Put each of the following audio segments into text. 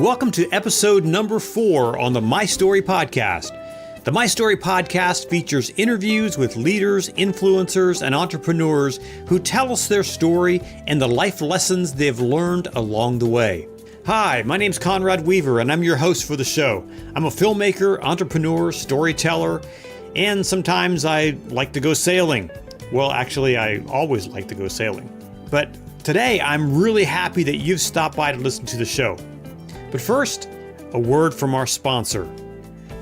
Welcome to episode number 4 on the My Story podcast. The My Story podcast features interviews with leaders, influencers, and entrepreneurs who tell us their story and the life lessons they've learned along the way. Hi, my name's Conrad Weaver, and I'm your host for the show. I'm a filmmaker, entrepreneur, storyteller, and sometimes I like to go sailing. Well, actually, I always like to go sailing. But today, I'm really happy that you've stopped by to listen to the show. But first, a word from our sponsor.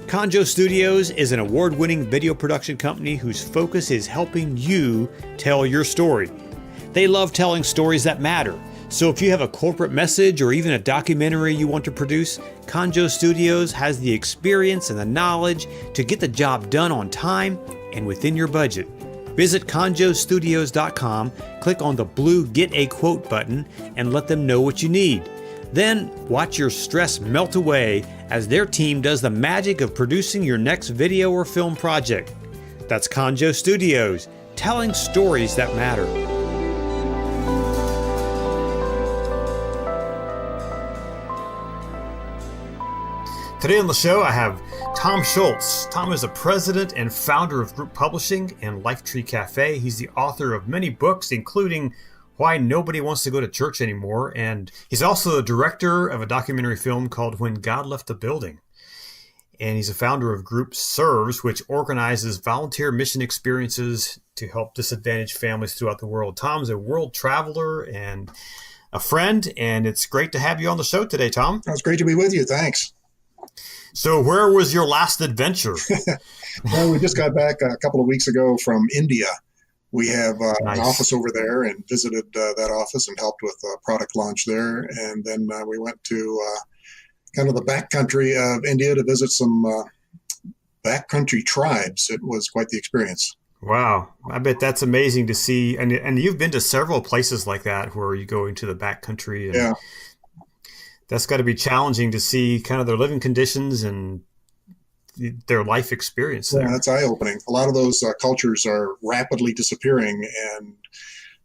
Conjo Studios is an award-winning video production company whose focus is helping you tell your story. They love telling stories that matter. So if you have a corporate message or even a documentary you want to produce, Conjo Studios has the experience and the knowledge to get the job done on time and within your budget. Visit conjostudios.com, click on the blue Get a Quote button, and let them know what you need. Then watch your stress melt away as their team does the magic of producing your next video or film project. That's Conjo Studios, telling stories that matter. Today on the show, I have Thom Schultz. Thom is the president and founder of Group Publishing and Lifetree Cafe. He's the author of many books, including Why Nobody Wants to Go to Church Anymore. And he's also the director of a documentary film called When God Left the Building. And he's a founder of Group Serves, which organizes volunteer mission experiences to help disadvantaged families throughout the world. Thom's a world traveler and a friend, and it's great to have you on the show today, Thom. It's great to be with you. Thanks. So where was your last adventure? Well, we just got back a couple of weeks ago from India. We have Nice. an office over there and visited that office and helped with a product launch there. And then we went to kind of the backcountry of India to visit some backcountry tribes. It was quite the experience. Wow. I bet that's amazing to see. And you've been to several places like that where you go into the backcountry. And Yeah. that's got to be challenging to see kind of their living conditions and their life experience there. Yeah, that's eye-opening. A lot of those cultures are rapidly disappearing, and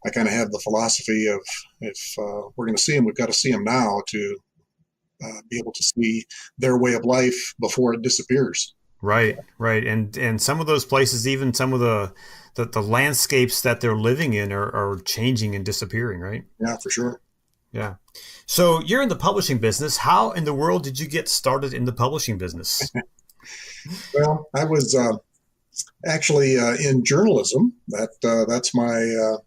I kind of have the philosophy of if we're going to see them, we've got to see them now to be able to see their way of life before it disappears. Right. And some of those places, even some of the landscapes that they're living in are changing and disappearing, right? Yeah, for sure. Yeah. So you're in the publishing business. How in the world did you get started in the publishing business? Well, I was actually in journalism. That's my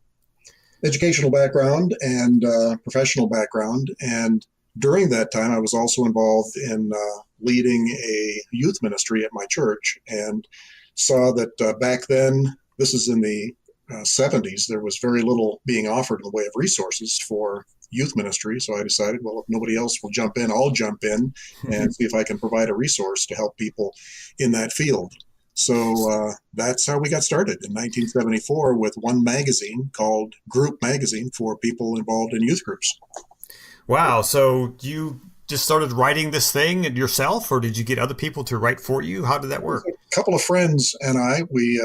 educational background and professional background. And during that time, I was also involved in leading a youth ministry at my church, and saw that back then, this is in the 70s, there was very little being offered in the way of resources for youth ministry. So I decided, well, if nobody else will jump in, I'll jump in and see if I can provide a resource to help people in that field. So that's how we got started in 1974 with one magazine called Group Magazine for people involved in youth groups. Wow. So you just started writing this thing yourself, or did you get other people to write for you? How did that work? A couple of friends and I, we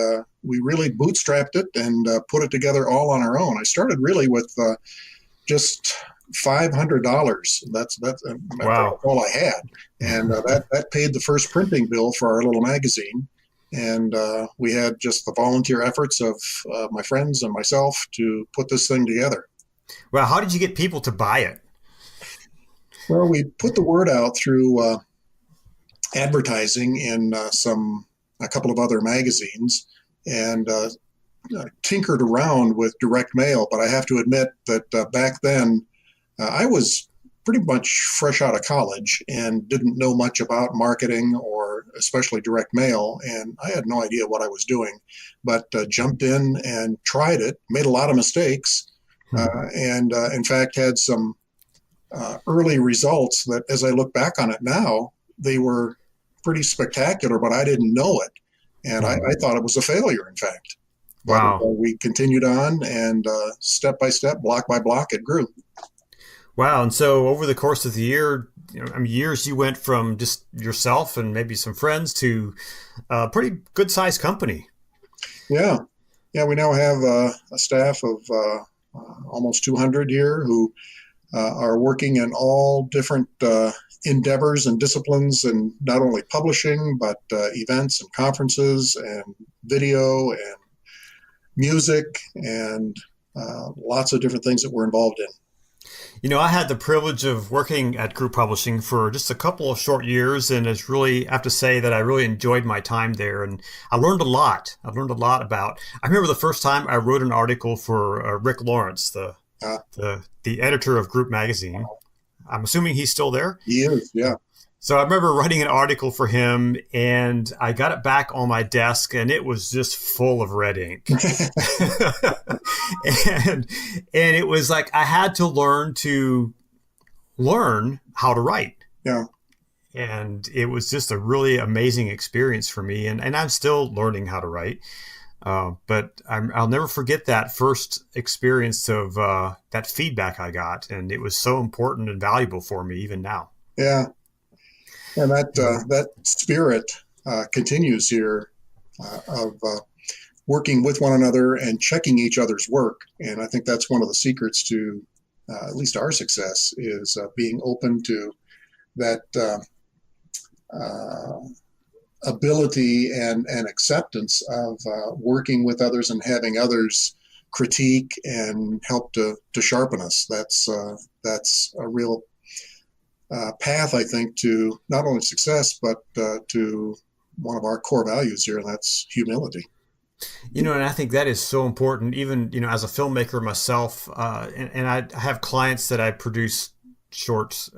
really bootstrapped it and put it together all on our own. I started really with just $500. That's Wow. all I had, and that paid the first printing bill for our little magazine. And we had just the volunteer efforts of my friends and myself to put this thing together. Well, how did you get people to buy it? Well, we put the word out through advertising in a couple of other magazines, and tinkered around with direct mail. But I have to admit that back then I was pretty much fresh out of college and didn't know much about marketing or especially direct mail, and I had no idea what I was doing, but jumped in and tried it, made a lot of mistakes, and in fact had some early results that, as I look back on it now, they were pretty spectacular, but I didn't know it. And I thought it was a failure, in fact. Wow. But we continued on, and step by step, block by block, it grew. Wow. And so over the course of the years, you went from just yourself and maybe some friends to a pretty good sized company. Yeah. We now have a staff of almost 200 here who are working in all different endeavors and disciplines in not only publishing, but events and conferences and video and music and lots of different things that we're involved in. I had the privilege of working at group publishing for just a couple of short years, and it's really, I have to say that I really enjoyed my time there, and I learned a lot. I learned a lot about. I remember the first time I wrote an article for Rick Lawrence, the editor of Group Magazine. I'm assuming he's still there. He is, yeah. So I remember writing an article for him, and I got it back on my desk, and it was just full of red ink. and it was like I had to learn how to write. Yeah. And it was just a really amazing experience for me, and I'm still learning how to write. But I'll never forget that first experience of that feedback I got, and it was so important and valuable for me even now. Yeah. And that spirit continues here of working with one another and checking each other's work. And I think that's one of the secrets to at least our success is being open to that ability and acceptance of working with others and having others critique and help to sharpen us. That's a real path, I think, to not only success, but to one of our core values here, and that's humility. And I think that is so important, even, as a filmmaker myself, and I have clients that I produce short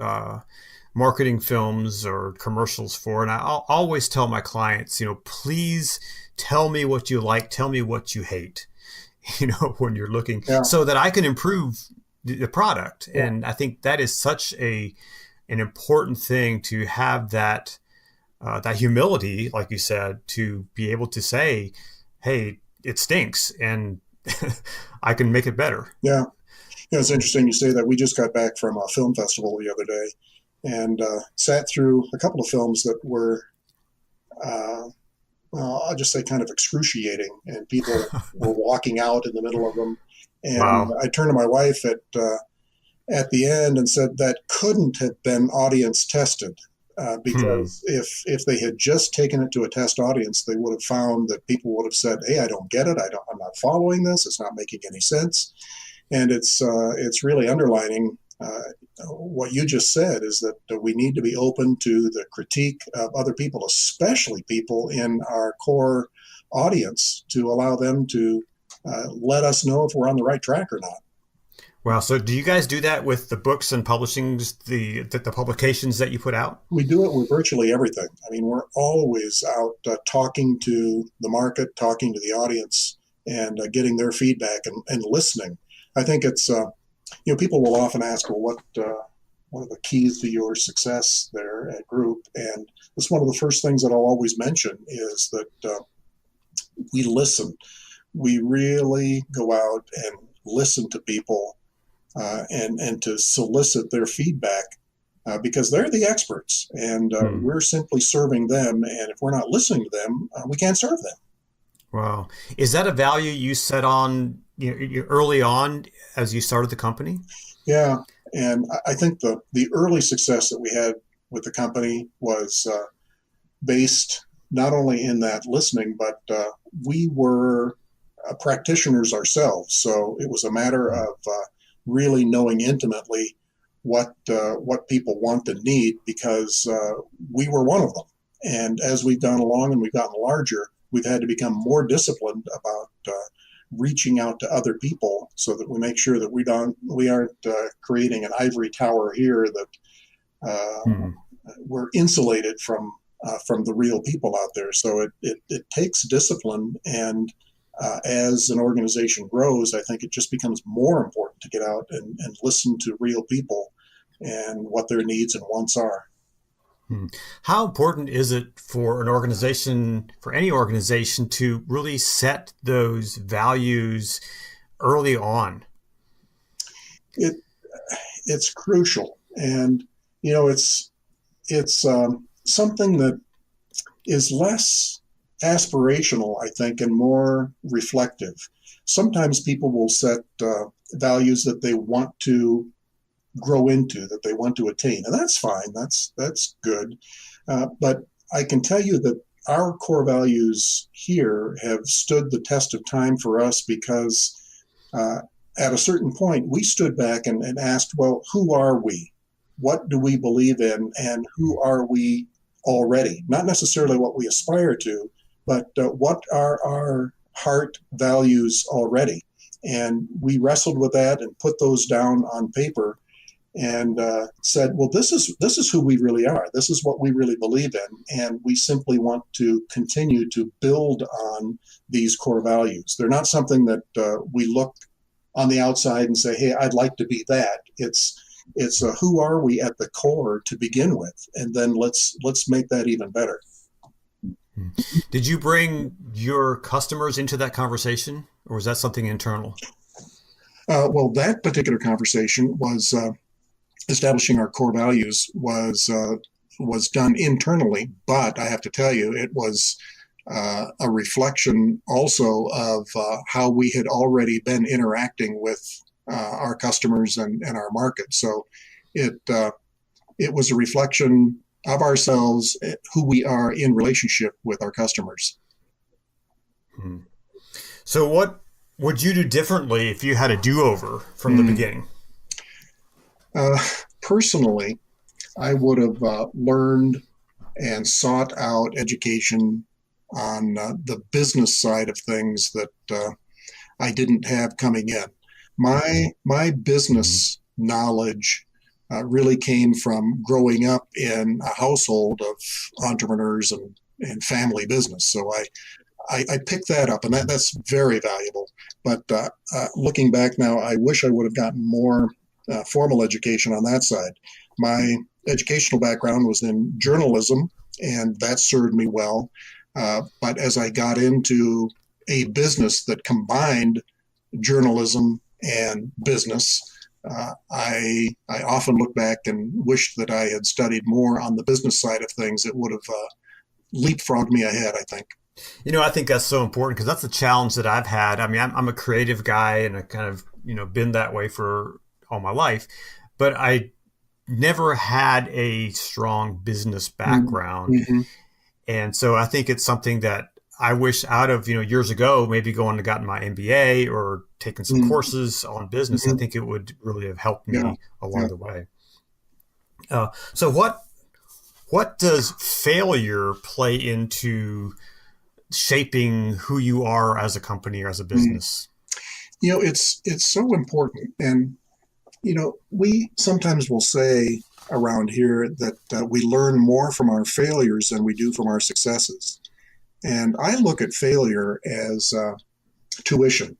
marketing films or commercials for, and I'll always tell my clients, please tell me what you like, tell me what you hate, when you're looking, so that I can improve the product. Yeah. And I think that is such an important thing to have that humility, like you said, to be able to say, hey, it stinks and I can make it better. Yeah. It's interesting you say that. We just got back from a film festival the other day and sat through a couple of films that were, I'll just say kind of excruciating, and people were walking out in the middle of them. And wow. I turned to my wife at the end and said that couldn't have been audience tested. Because if they had just taken it to a test audience, they would have found that people would have said, "Hey, I don't get it. I'm not following this. It's not making any sense." And it's really underlining what you just said, is that we need to be open to the critique of other people, especially people in our core audience, to allow them to let us know if we're on the right track or not. Wow. So do you guys do that with the books and publishings, the publications that you put out? We do it with virtually everything. I mean, we're always out talking to the market, talking to the audience, and getting their feedback and listening. I think it's, people will often ask, well, what are the keys to your success there at Group? And it's one of the first things that I'll always mention is that we listen. We really go out and listen to people. And to solicit their feedback because they're the experts, and we're simply serving them. And if we're not listening to them, we can't serve them. Wow. Is that a value you set on early on as you started the company? Yeah. And I think the early success that we had with the company was based not only in that listening, but we were practitioners ourselves. So it was a matter of really knowing intimately what people want and need, because we were one of them. And as we've gone along and we've gotten larger, we've had to become more disciplined about reaching out to other people, so that we make sure that we aren't creating an ivory tower here, that we're insulated from the real people out there. So it takes discipline, and as an organization grows, I think it just becomes more important to get out and listen to real people and what their needs and wants are. How important is it for any organization, to really set those values early on? It's crucial, and it's something that is less aspirational, I think, and more reflective. Sometimes people will set values that they want to grow into, that they want to attain. And that's fine. That's good. But I can tell you that our core values here have stood the test of time for us because at a certain point, we stood back and asked, well, who are we? What do we believe in? And who are we already? Not necessarily what we aspire to, but what are our heart values already? And we wrestled with that and put those down on paper and said, well, this is who we really are. This is what we really believe in. And we simply want to continue to build on these core values. They're not something that we look on the outside and say, hey, I'd like to be that. It's who are we at the core to begin with, and then let's make that even better. Did you bring your customers into that conversation, or was that something internal? Well, that particular conversation was establishing our core values was done internally, but I have to tell you, it was a reflection also of how we had already been interacting with our customers and our market. So it was a reflection of ourselves, who we are in relationship with our customers. So what would you do differently if you had a do-over from the beginning? Personally, I would have learned and sought out education on the business side of things that I didn't have coming in. My business knowledge really came from growing up in a household of entrepreneurs and family business. So I picked that up, and that's very valuable. But looking back now, I wish I would have gotten more formal education on that side. My educational background was in journalism, and that served me well. But as I got into a business that combined journalism and business, I often look back and wish that I had studied more on the business side of things. It would have leapfrogged me ahead, I think. I think that's so important because that's the challenge that I've had. I mean, I'm a creative guy and I kind of, been that way for all my life, but I never had a strong business background. Mm-hmm. And so I think it's something that I wish out of, years ago, maybe going and gotten my MBA or taking some courses on business. I think it would really have helped me along the way. So what does failure play into shaping who you are as a company or as a business? It's so important. And, we sometimes will say around here that we learn more from our failures than we do from our successes. And I look at failure as tuition.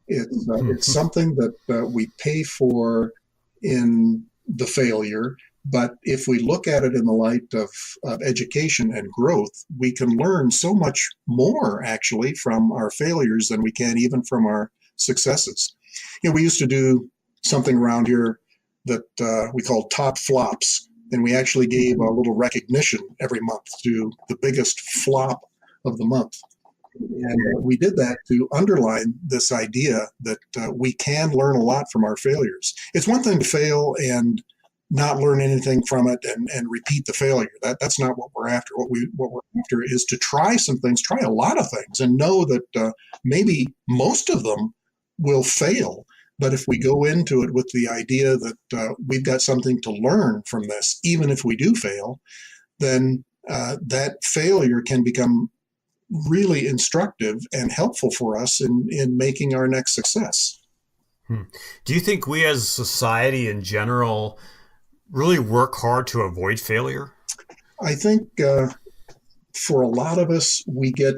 It's something that we pay for in the failure. But if we look at it in the light of education and growth, we can learn so much more actually from our failures than we can even from our successes. We used to do something around here that we called top flops, and we actually gave a little recognition every month to the biggest flop of the month. And we did that to underline this idea that we can learn a lot from our failures. It's one thing to fail and not learn anything from it and repeat the failure. That's not what we're after. What we're after is to try some things, try a lot of things, and know that maybe most of them will fail. But if we go into it with the idea that we've got something to learn from this, even if we do fail, then that failure can become really instructive and helpful for us in making our next success. Do you think we as a society in general really work hard to avoid failure? I think for a lot of us, we get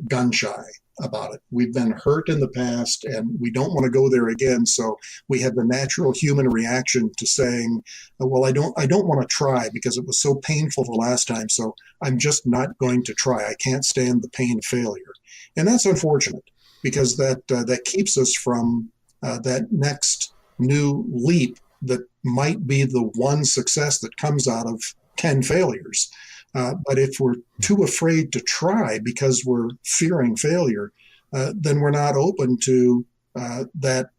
gun shy about it. We've been hurt in the past and we don't want to go there again. So we have the natural human reaction to saying, well, I don't want to try because it was so painful the last time. So I'm just not going to try. I can't stand the pain of failure. And that's unfortunate because that keeps us from that next new leap that might be the one success that comes out of 10 failures. But if we're too afraid to try because we're fearing failure, then we're not open to that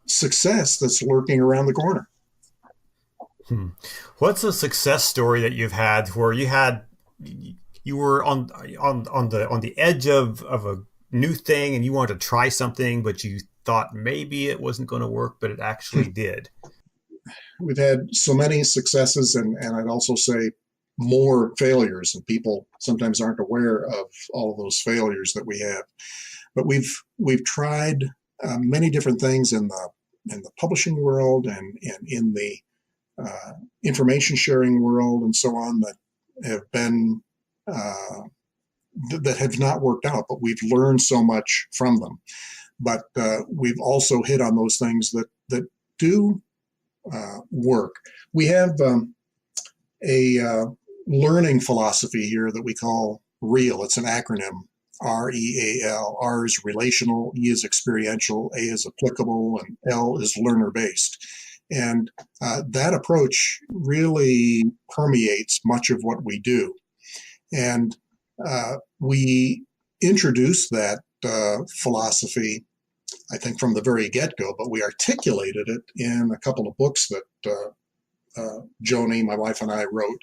success that's lurking around the corner. Hmm. What's a success story that you've had where you were on the edge of a new thing and you wanted to try something, but you thought maybe it wasn't going to work, but it actually did? We've had so many successes, and I'd also say more failures, and people sometimes aren't aware of all of those failures that we have. But we've tried many different things in the publishing world and in the information sharing world and so on that have been that have not worked out, but we've learned so much from them. But we've also hit on those things that do work. We have a learning philosophy here that we call REAL. It's an acronym, REAL. R is relational, E is experiential, A is applicable, and L is learner based. And that approach really permeates much of what we do. And we introduced that philosophy, I think, from the very get-go, but we articulated it in a couple of books that Joni, my wife, and I wrote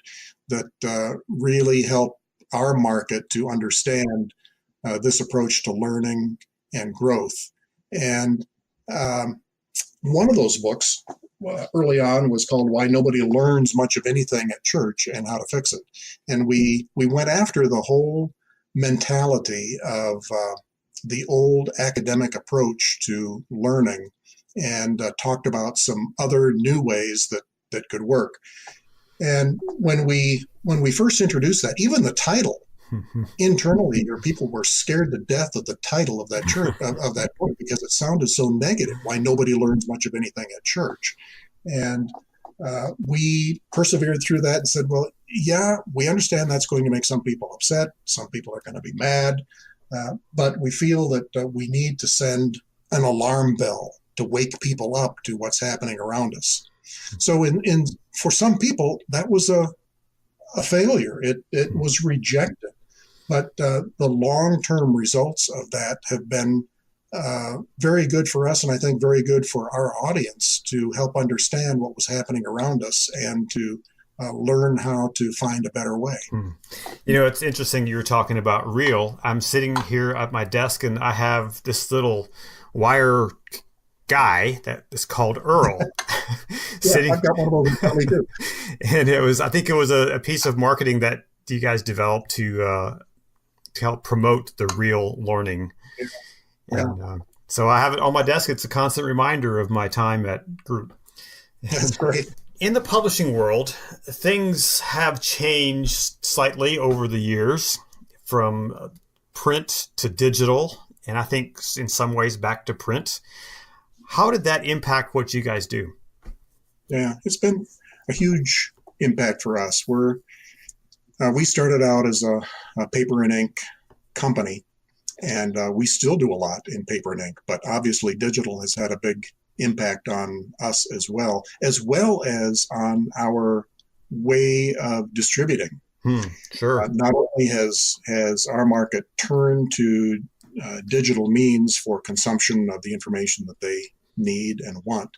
that really help our market to understand this approach to learning and growth. And one of those books early on was called Why Nobody Learns Much of Anything at Church and How to Fix It. And we went after the whole mentality of the old academic approach to learning and talked about some other new ways that could work. And when we first introduced that, even the title internally, your people were scared to death of the title of that church of that book because it sounded so negative. Why nobody learns much of anything at church, and we persevered through that and said, well, yeah, we understand that's going to make some people upset. Some people are going to be mad, but we feel that we need to send an alarm bell to wake people up to what's happening around us. So in for some people, that was a failure. It was rejected. But the long-term results of that have been very good for us, and I think very good for our audience to help understand what was happening around us and to learn how to find a better way. You know, it's interesting you were talking about real. I'm sitting here at my desk, and I have this little wire guy that is called Earl. Yeah, I've got one of those probably too. And I think it was a piece of marketing that you guys developed to help promote the real learning. Yeah. And so I have it on my desk. It's a constant reminder of my time at group. That's great. In the publishing world, things have changed slightly over the years from print to digital, and I think in some ways back to print. How did that impact what you guys do? Yeah, it's been a huge impact for us. We started out as a paper and ink company, and we still do a lot in paper and ink, but obviously digital has had a big impact on us as well as on our way of distributing. Sure. Not only has our market turned to digital means for consumption of the information that they need and want,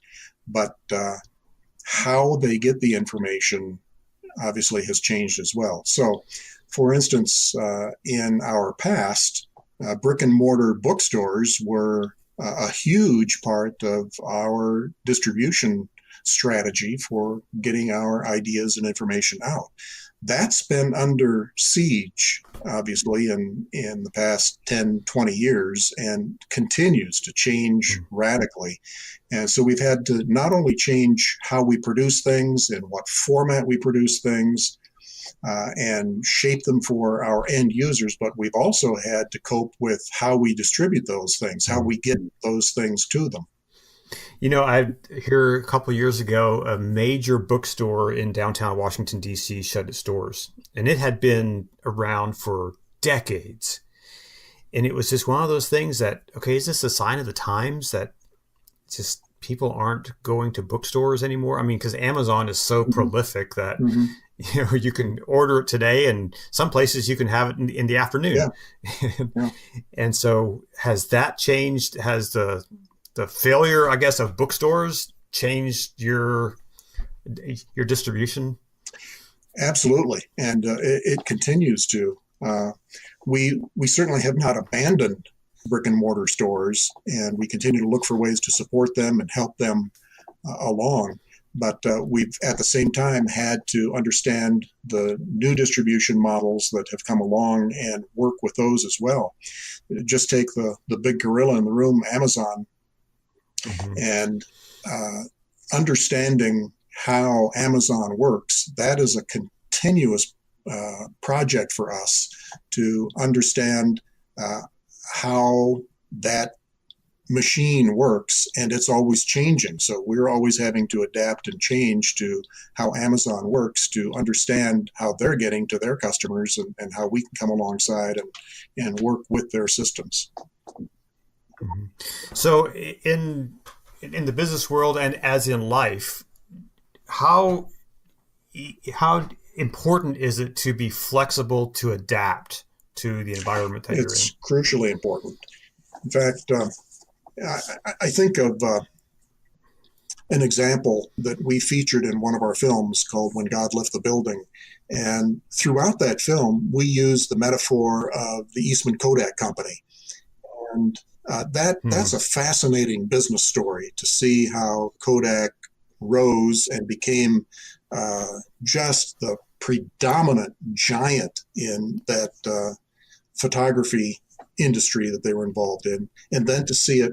but how they get the information obviously has changed as well. So, for instance, in our past, brick and mortar bookstores were a huge part of our distribution strategy for getting our ideas and information out. That's been under siege, obviously, in the past 10, 20 years and continues to change radically. And so we've had to not only change how we produce things and what format we produce things and shape them for our end users, but we've also had to cope with how we distribute those things, how we get those things to them. You know, I hear a couple of years ago, a major bookstore in downtown Washington, D.C. shut its doors. And it had been around for decades. And it was just one of those things that, okay, is this a sign of the times that just people aren't going to bookstores anymore? I mean, because Amazon is so prolific that, you know, you can order it today and some places you can have it in the afternoon. Yeah. And so has that changed? Has the failure, I guess, of bookstores changed your your distribution? Absolutely, and it continues to. We certainly have not abandoned brick and mortar stores, and we continue to look for ways to support them and help them along. But we've at the same time had to understand the new distribution models that have come along and work with those as well. Just take the big gorilla in the room, Amazon, and understanding how Amazon works. That is a continuous project for us to understand how that machine works, and it's always changing. So we're always having to adapt and change to how Amazon works to understand how they're getting to their customers, and how we can come alongside and work with their systems. So in the business world and as in life, how important is it to be flexible to adapt to the environment that you're in? It's crucially important. In fact, I think of an example that we featured in one of our films called When God Left the Building. And throughout that film, we used the metaphor of the Eastman Kodak Company. And that's a fascinating business story to see how Kodak rose and became just the predominant giant in that photography industry that they were involved in, and then to see it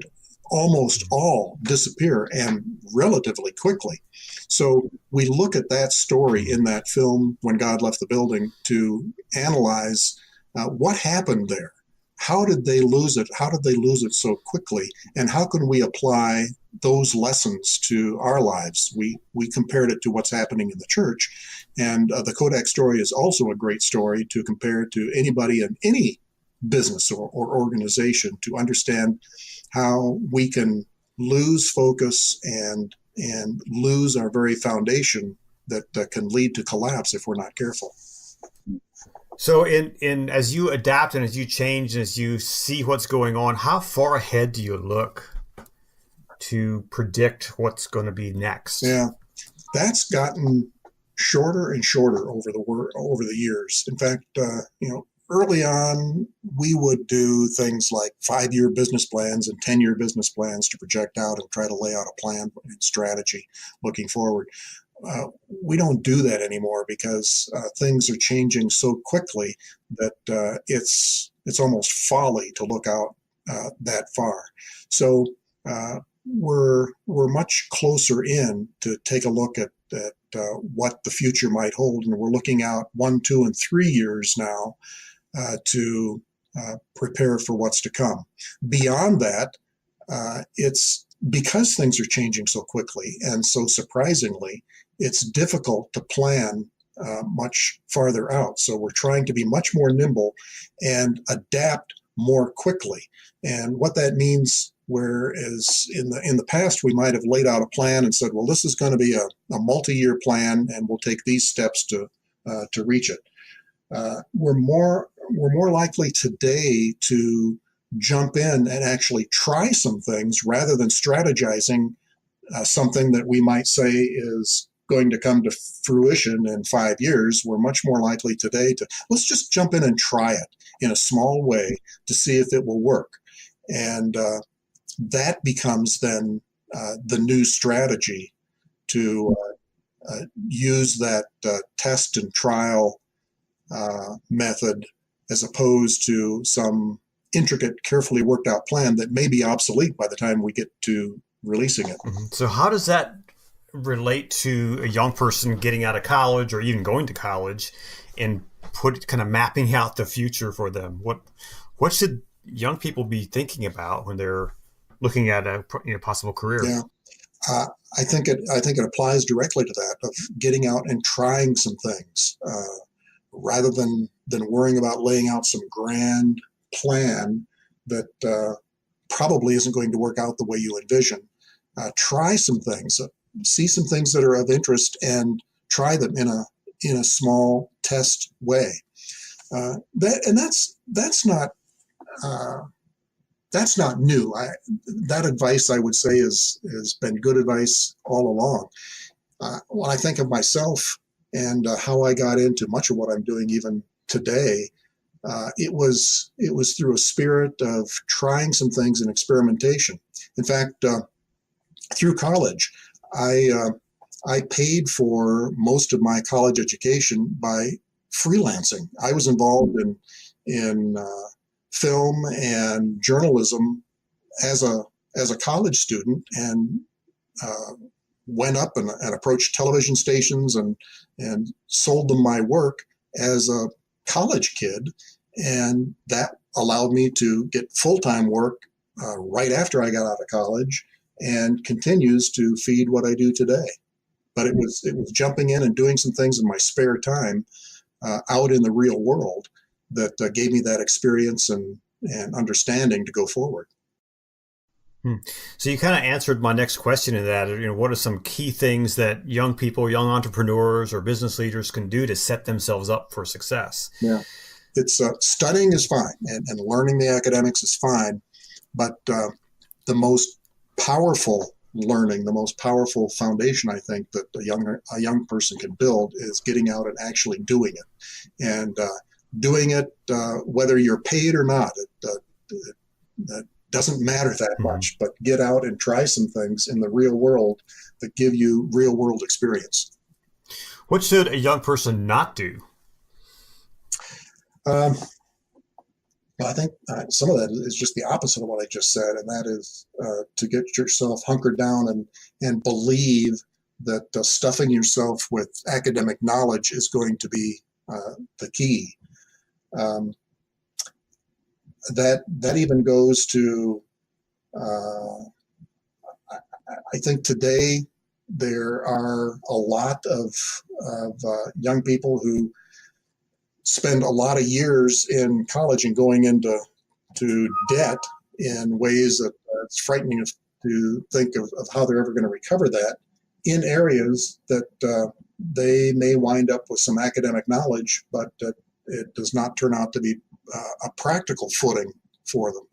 almost all disappear, and relatively quickly. So we look at that story in that film, When God Left the Building, to analyze what happened there. How did they lose it? How did they lose it so quickly? And how can we apply those lessons to our lives? We compared it to what's happening in the church. And the Kodak story is also a great story to compare to anybody in any business or organization, to understand how we can lose focus and lose our very foundation that can lead to collapse if we're not careful. So in as you adapt and as you change and as you see what's going on, how far ahead do you look to predict what's going to be next? Yeah, that's gotten shorter and shorter over the years. In fact, early on, we would do things like 5-year business plans and 10-year business plans to project out and try to lay out a plan and strategy looking forward. We don't do that anymore because things are changing so quickly that it's almost folly to look out that far. So we're much closer in to take a look at what the future might hold, and we're looking out 1, 2, and 3 years now to prepare for what's to come. Beyond that, it's because things are changing so quickly and so surprisingly, it's difficult to plan much farther out. So we're trying to be much more nimble and adapt more quickly. And what that means, whereas in the past we might have laid out a plan and said, well, this is going to be a multi-year plan, and we'll take these steps to reach it. We're more likely today to jump in and actually try some things rather than strategizing something that we might say is going to come to fruition in 5 years. We're much more likely today to let's just jump in and try it in a small way to see if it will work. And that becomes then the new strategy to use that test and trial method, as opposed to some intricate, carefully worked out plan that may be obsolete by the time we get to releasing it. So how does that relate to a young person getting out of college or even going to college and kind of mapping out the future for them? What should young people be thinking about when they're looking at a possible career? Yeah, I think it applies directly to that, of getting out and trying some things rather than worrying about laying out some grand plan that probably isn't going to work out the way you envision. Try some things, see some things that are of interest, and try them in a small test way. That's not new. That advice, I would say, has been good advice all along. when I think of myself and how I got into much of what I'm doing even today, it was through a spirit of trying some things in experimentation. In fact, through college, I paid for most of my college education by freelancing. I was involved in film and journalism as a college student, and went up and approached television stations and sold them my work as a college kid, and that allowed me to get full-time work right after I got out of college, and continues to feed what I do today. But it was jumping in and doing some things in my spare time out in the real world that gave me that experience and understanding to go forward. So you kind of answered my next question in that, what are some key things that young people, young entrepreneurs or business leaders can do to set themselves up for success? Yeah, it's studying is fine, and learning the academics is fine, but the most powerful learning, the most powerful foundation I think that a young person can build is getting out and actually doing it, and doing it whether you're paid or not. That doesn't matter that much, but get out and try some things in the real world that give you real world experience. What should a young person not do? Well, I think some of that is just the opposite of what I just said, and that is to get yourself hunkered down and believe that stuffing yourself with academic knowledge is going to be the key. That even goes to, I think today there are a lot of young people who spend a lot of years in college and going into debt in ways that it's frightening to think of how they're ever going to recover that, in areas that they may wind up with some academic knowledge, but it does not turn out to be a practical footing for them.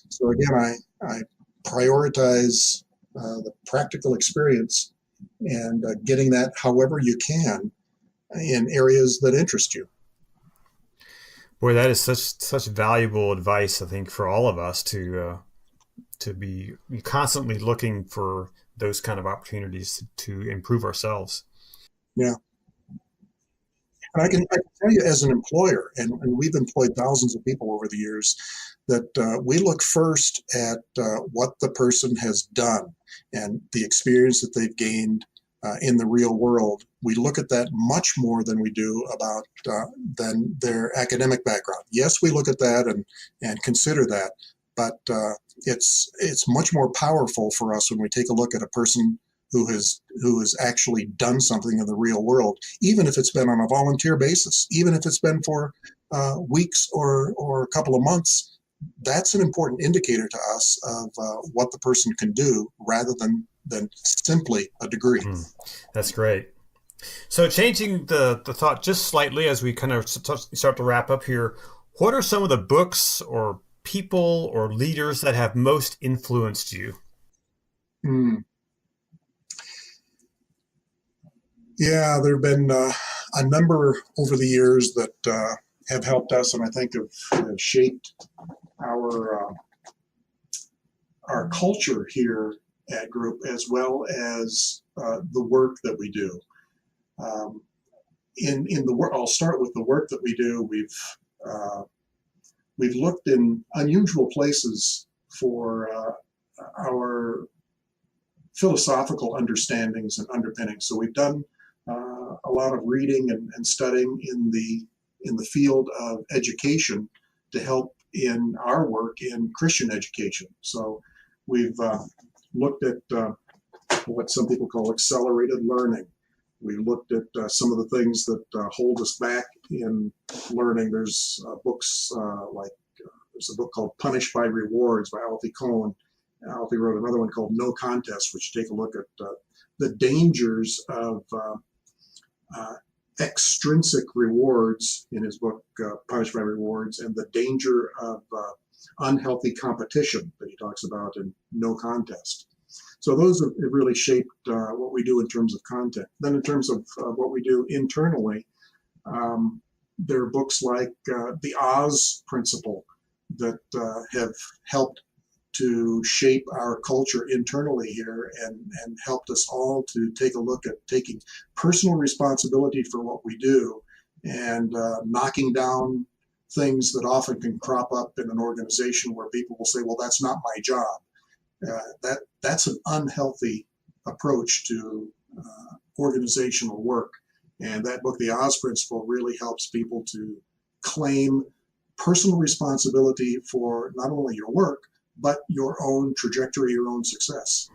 So again, I prioritize the practical experience and getting that however you can in areas that interest you. Boy, that is such valuable advice, I think, for all of us to be constantly looking for those kind of opportunities to improve ourselves. Yeah. And I can tell you as an employer, and we've employed thousands of people over the years, that we look first at what the person has done and the experience that they've gained in the real world. We look at that much more than we do than their academic background. Yes, we look at that and consider that, but it's much more powerful for us when we take a look at a person who has actually done something in the real world, even if it's been on a volunteer basis, even if it's been for weeks or a couple of months. That's an important indicator to us of what the person can do, rather than simply a degree. That's great. So changing the thought just slightly as we kind of start to wrap up here, what are some of the books or people or leaders that have most influenced you? Yeah, there have been a number over the years that have helped us, and I think have shaped our culture here at Group, as well as the work that we do. In the work, I'll start with the work that we do. We've looked in unusual places for our philosophical understandings and underpinnings. So we've done a lot of reading and studying in the field of education to help in our work in Christian education. So we've looked at what some people call accelerated learning. We looked at some of the things that hold us back in learning. There's books there's a book called Punished by Rewards by Alfie Kohn. Alfie wrote another one called No Contest, which take a look at the dangers of extrinsic rewards in his book Punished by Rewards, and the danger of unhealthy competition that he talks about in No Contest. So those have really shaped what we do in terms of content. Then in terms of what we do internally, there are books like The Oz Principle that have helped to shape our culture internally here and helped us all to take a look at taking personal responsibility for what we do and knocking down things that often can crop up in an organization where people will say, well, that's not my job. That's an unhealthy approach to organizational work. And that book, The Oz Principle, really helps people to claim personal responsibility for not only your work, but your own trajectory, your own success.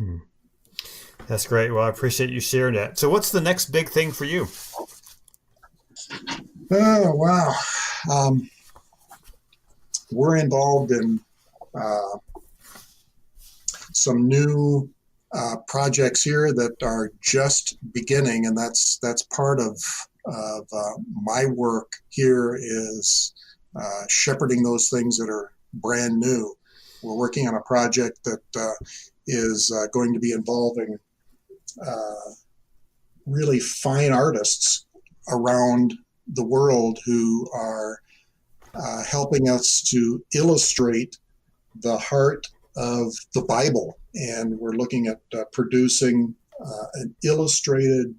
That's great. Well, I appreciate you sharing that. So what's the next big thing for you? Oh, wow. We're involved in some new projects here that are just beginning, and that's part of my work here is shepherding those things that are brand new. We're working on a project that is going to be involving really fine artists around the world who are helping us to illustrate the heart of the Bible. And we're looking at producing an illustrated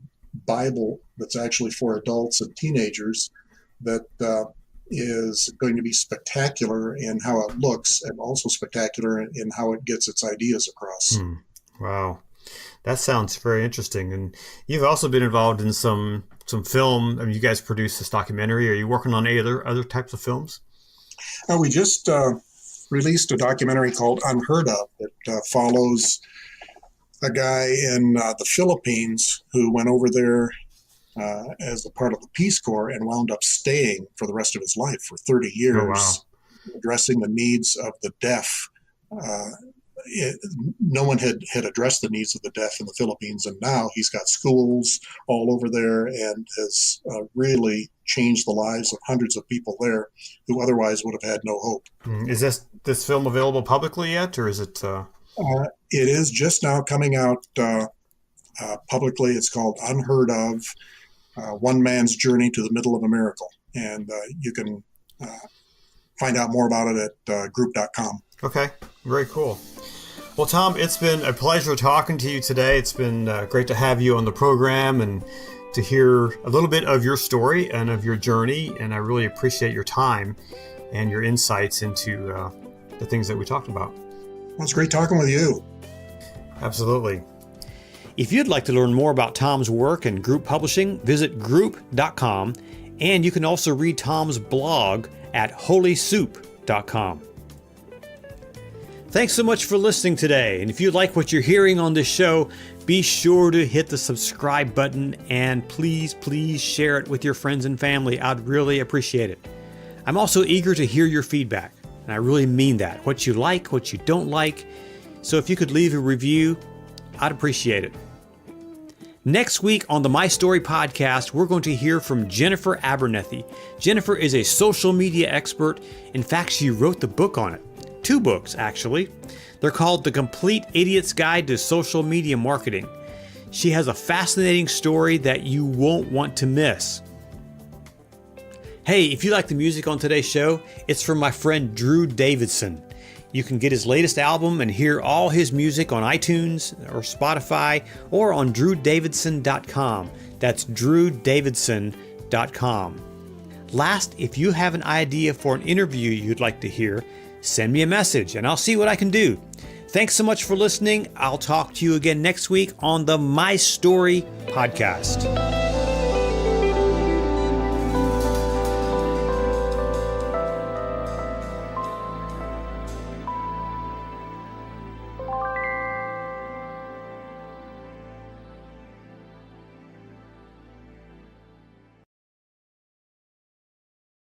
Bible that's actually for adults and teenagers that is going to be spectacular in how it looks and also spectacular in how it gets its ideas across. Wow. That sounds very interesting. And you've also been involved in some film. I mean, you guys produced this documentary. Are you working on any other types of films? We just released a documentary called Unheard Of. It follows a guy in the Philippines who went over there as a part of the Peace Corps and wound up staying for the rest of his life for 30 years, oh, wow. addressing the needs of the deaf. No one had addressed the needs of the deaf in the Philippines, and now he's got schools all over there and has really changed the lives of hundreds of people there who otherwise would have had no hope. Is this film available publicly yet, or is it? It is just now coming out publicly. It's called Unheard Of, One Man's Journey to the Middle of a Miracle. And you can find out more about it at group.com. Okay, very cool. Well, Thom, it's been a pleasure talking to you today. It's been great to have you on the program and to hear a little bit of your story and of your journey. And I really appreciate your time and your insights into the things that we talked about. Well, it's great talking with you. Absolutely. If you'd like to learn more about Thom's work and group publishing, visit group.com. And you can also read Thom's blog at holysoup.com. Thanks so much for listening today. And if you like what you're hearing on this show, be sure to hit the subscribe button and please share it with your friends and family. I'd really appreciate it. I'm also eager to hear your feedback, and I really mean that. What you like, what you don't like. So if you could leave a review, I'd appreciate it. Next week on the My Story podcast, we're going to hear from Jennifer Abernethy. Jennifer is a social media expert. In fact, she wrote the book on it. 2 books, actually. They're called The Complete Idiot's Guide to Social Media Marketing. She has a fascinating story that you won't want to miss. Hey, if you like the music on today's show, it's from my friend Drew Davidson. You can get his latest album and hear all his music on iTunes or Spotify or on drewdavidson.com. That's drewdavidson.com. Last, if you have an idea for an interview you'd like to hear, send me a message and I'll see what I can do. Thanks so much for listening. I'll talk to you again next week on the My Story podcast.